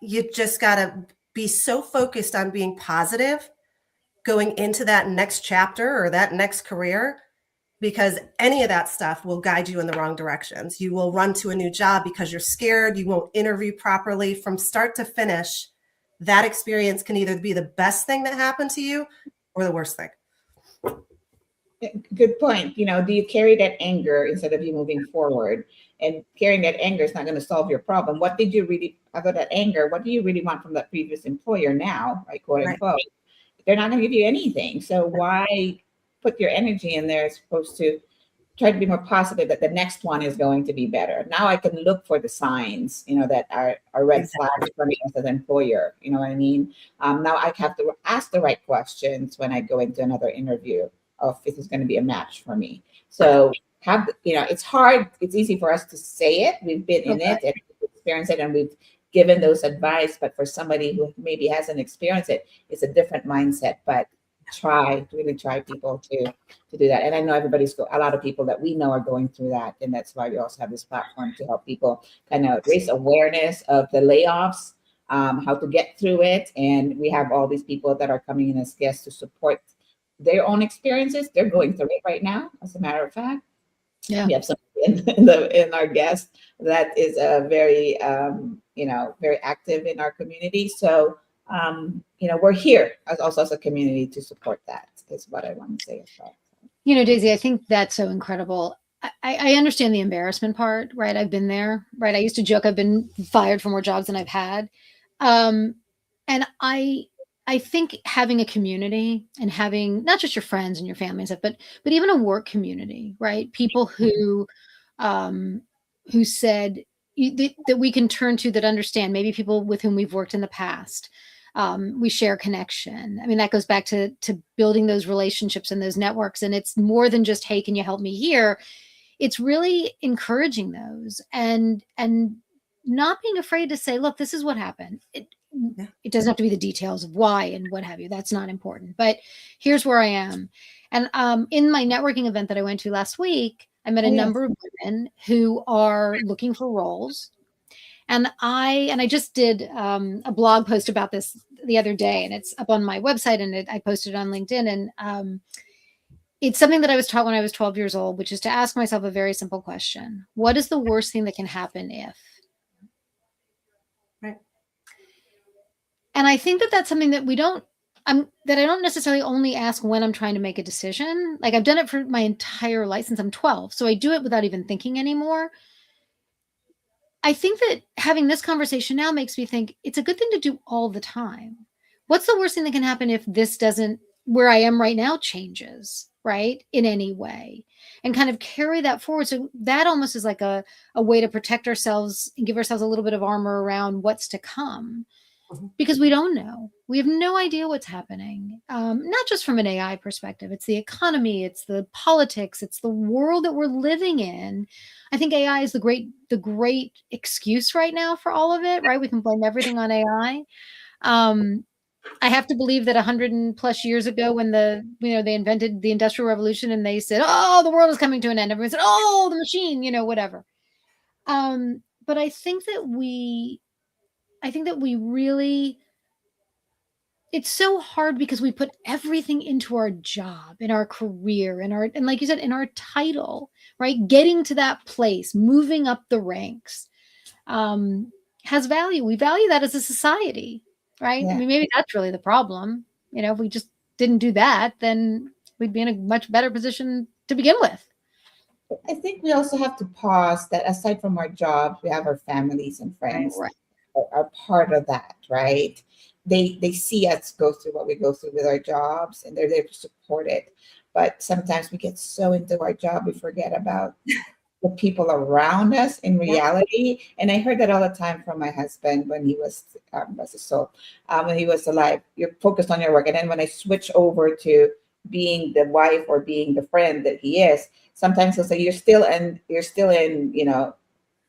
You just got to be so focused on being positive going into that next chapter or that next career, because any of that stuff will guide you in the wrong directions. You will run to a new job because you're scared. You won't interview properly. From start to finish, that experience can either be the best thing that happened to you or the worst thing. Good point. You know, do you carry that anger instead of you moving forward? And carrying that anger is not going to solve your problem. What did you really, other that anger, what do you really want from that previous employer now, right, quote unquote? They're not going to give you anything. So why put your energy in there as opposed to try to be more positive that the next one is going to be better? Now I can look for the signs, you know, that are red flags for me as an employer. You know what I mean? Now I have to ask the right questions when I go into another interview of if it's going to be a match for me. So have, you know, it's hard. It's easy for us to say it. We've been in it and experienced it, and we've given those advice. But for somebody who maybe hasn't experienced it, it's a different mindset. But really try people to do that. And I know a lot of people that we know are going through that, and that's why we also have this platform to help people kind of raise awareness of the layoffs, how to get through it. And we have all these people that are coming in as guests to support their own experiences. They're going through it right now, as a matter of fact. Yeah. We have somebody in our guest that is a very very active in our community. So we're here as a community to support that, is what I want to say as well. You know, Daisy, I think that's so incredible. I understand the embarrassment part, right? I've been there, right? I used to joke I've been fired for more jobs than I've had. And I think having a community and having not just your friends and your family and stuff, but even a work community, right? People who said that we can turn to, that understand, maybe people with whom we've worked in the past. We share connection. I mean, that goes back to building those relationships and those networks. And it's more than just, hey, can you help me here? It's really encouraging those and not being afraid to say, look, this is what happened. It doesn't have to be the details of why and what have you. That's not important. But here's where I am. And in my networking event that I went to last week, I met a number of women who are looking for roles. And I just did a blog post about this the other day, and it's up on my website, and I posted it on LinkedIn. And it's something that I was taught when I was 12 years old, which is to ask myself a very simple question. What is the worst thing that can happen if? Right. And I think that that's something that that I don't necessarily only ask when I'm trying to make a decision. Like, I've done it for my entire life since I'm 12. So I do it without even thinking anymore. I think that having this conversation now makes me think it's a good thing to do all the time. What's the worst thing that can happen if this doesn't, where I am right now, changes, right, in any way? And kind of carry that forward. So that almost is like a way to protect ourselves and give ourselves a little bit of armor around what's to come. Because we don't know. We have no idea what's happening. Not just from an AI perspective. It's the economy. It's the politics. It's the world that we're living in. I think AI is the great excuse right now for all of it, right? We can blame everything on AI. I have to believe that 100+ years ago, when they invented the Industrial Revolution and they said, oh, the world is coming to an end. Everyone said, oh, the machine, whatever. But I think that we really, it's so hard because we put everything into our job, in our career, and like you said, in our title, right? Getting to that place, moving up the ranks, has value. We value that as a society, right? I Yeah. mean, maybe that's really the problem. If we just didn't do that, then we'd be in a much better position to begin with. I think we also have to pause that aside from our jobs, we have our families and friends Right. that are part of that, right? They see us go through what we go through with our jobs and they're there to support it. But sometimes we get so into our job, we forget about the people around us in Yeah. reality. And I heard that all the time from my husband when he was when he was alive. You're focused on your work, and then when I switch over to being the wife or being the friend that he is, sometimes he'll say, you're still in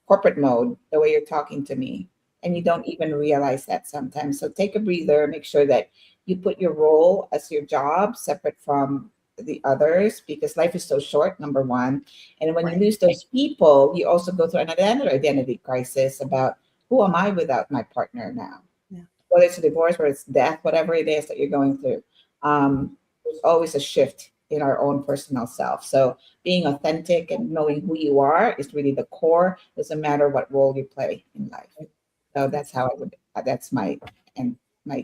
corporate mode the way you're talking to me, and you don't even realize that sometimes. So take a breather, make sure that you put your role as your job separate from the others, because life is so short, number one. And when you Right. lose those people, you also go through another identity crisis about, who am I without my partner now? Yeah. Whether it's a divorce, whether it's death, whatever it is that you're going through, there's always a shift in our own personal self. So being authentic and knowing who you are is really the core. Doesn't matter what role you play in life. So that's how I would. That's my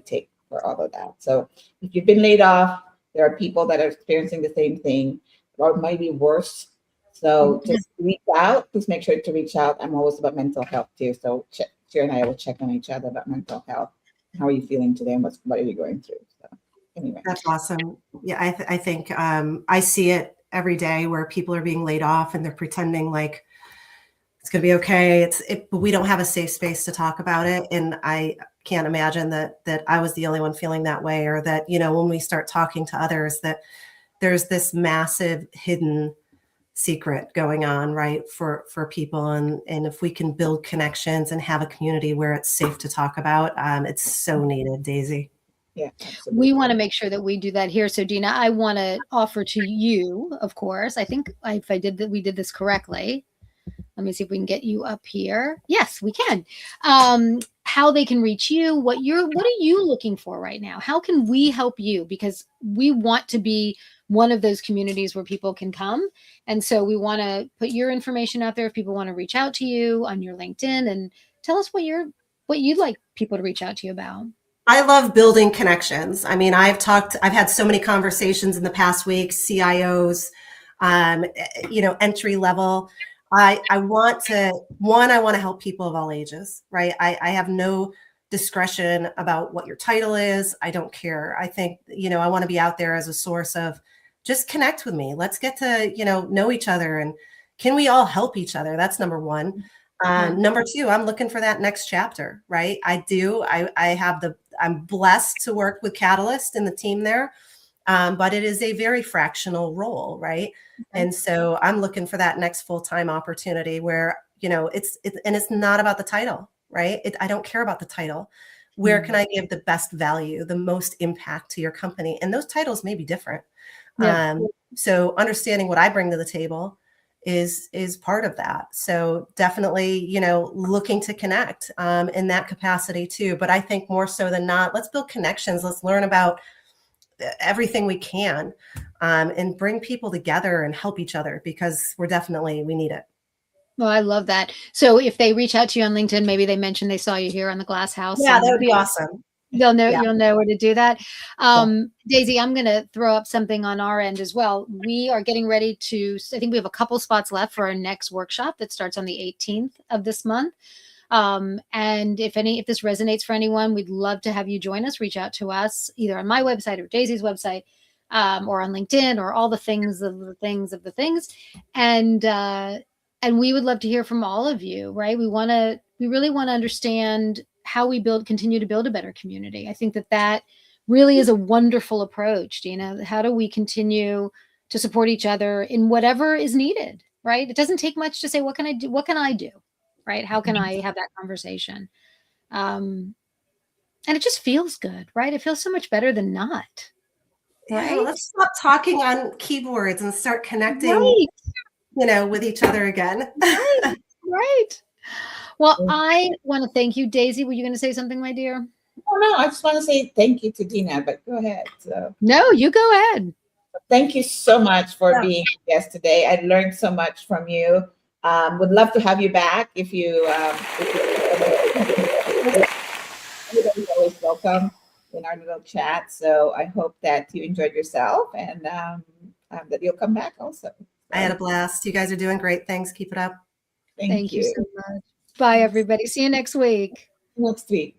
take for all of that. So if you've been laid off, there are people that are experiencing the same thing, or maybe worse. So just reach out. Please make sure to reach out. I'm always about mental health too. So Chair and I will check on each other about mental health. How are you feeling today, and what are you going through? So anyway, That's awesome. Yeah, I think I see it every day where people are being laid off and they're pretending like it's going to be okay. But we don't have a safe space to talk about it, and I can't imagine that I was the only one feeling that way, or that when we start talking to others, that there's this massive hidden secret going on, right, for people, and if we can build connections and have a community where it's safe to talk about, it's so needed, Daisy. yeah, absolutely. We want to make sure that we do that here. So, Deena, I want to offer to you, of course. I think if I did that, we did this correctly. Let me see if we can get you up here. Yes, we can. How they can reach you, what are you looking for right now? How can we help you? Because we want to be one of those communities where people can come. And so we want to put your information out there if people want to reach out to you on your LinkedIn, and tell us what you'd like people to reach out to you about. I love building connections. I mean, I've had so many conversations in the past week, CIOs, entry level. I want to help people of all ages, right? I have no discretion about what your title is. I don't care. I think, I want to be out there as a source of, just connect with me. Let's get to, know each other, and can we all help each other? That's number one. Number two, I'm looking for that next chapter, right? I'm blessed to work with Catalyst and the team there. But it is a very fractional role, right? Okay. And so I'm looking for that next full-time opportunity where, it's not about the title, right? I don't care about the title. Where can I give the best value, the most impact to your company? And those titles may be different. Yeah. So understanding what I bring to the table is part of that. So definitely, looking to connect in that capacity too. But I think more so than not, let's build connections. Let's learn about everything we can, and bring people together and help each other, because we need it. Well, I love that. So if they reach out to you on LinkedIn, maybe they mention they saw you here on the Glass House. Yeah, that would be awesome. You'll know where to do that. Daisy, I'm going to throw up something on our end as well. We are getting ready I think we have a couple spots left for our next workshop that starts on the 18th of this month. And if this resonates for anyone, we'd love to have you join us. Reach out to us either on my website or Daisy's website, or on LinkedIn, or all the things of the things of the things. And we would love to hear from all of you, right? We really want to understand how we continue to build a better community. I think that really is a wonderful approach, Deena. How do we continue to support each other in whatever is needed, right? It doesn't take much to say, what can I do? What can I do? Right? How can I have that conversation? And it just feels good, right? It feels so much better than not. Right? Yeah, let's stop talking on keyboards and start connecting, right. With each other again. Right. Well, I want to thank you, Daisy. Were you going to say something, my dear? Oh, no, I just want to say thank you to Deena, but go ahead. So No, you go ahead. thank you so much for Yeah. being a guest today. I learned so much from you. Would love to have you back if you, everybody's always welcome in our little chat. So I hope that you enjoyed yourself and that you'll come back also. I had a blast. You guys are doing great things. Keep it up. Thank Thank you you. so much. Bye, everybody. See you next week. Next week.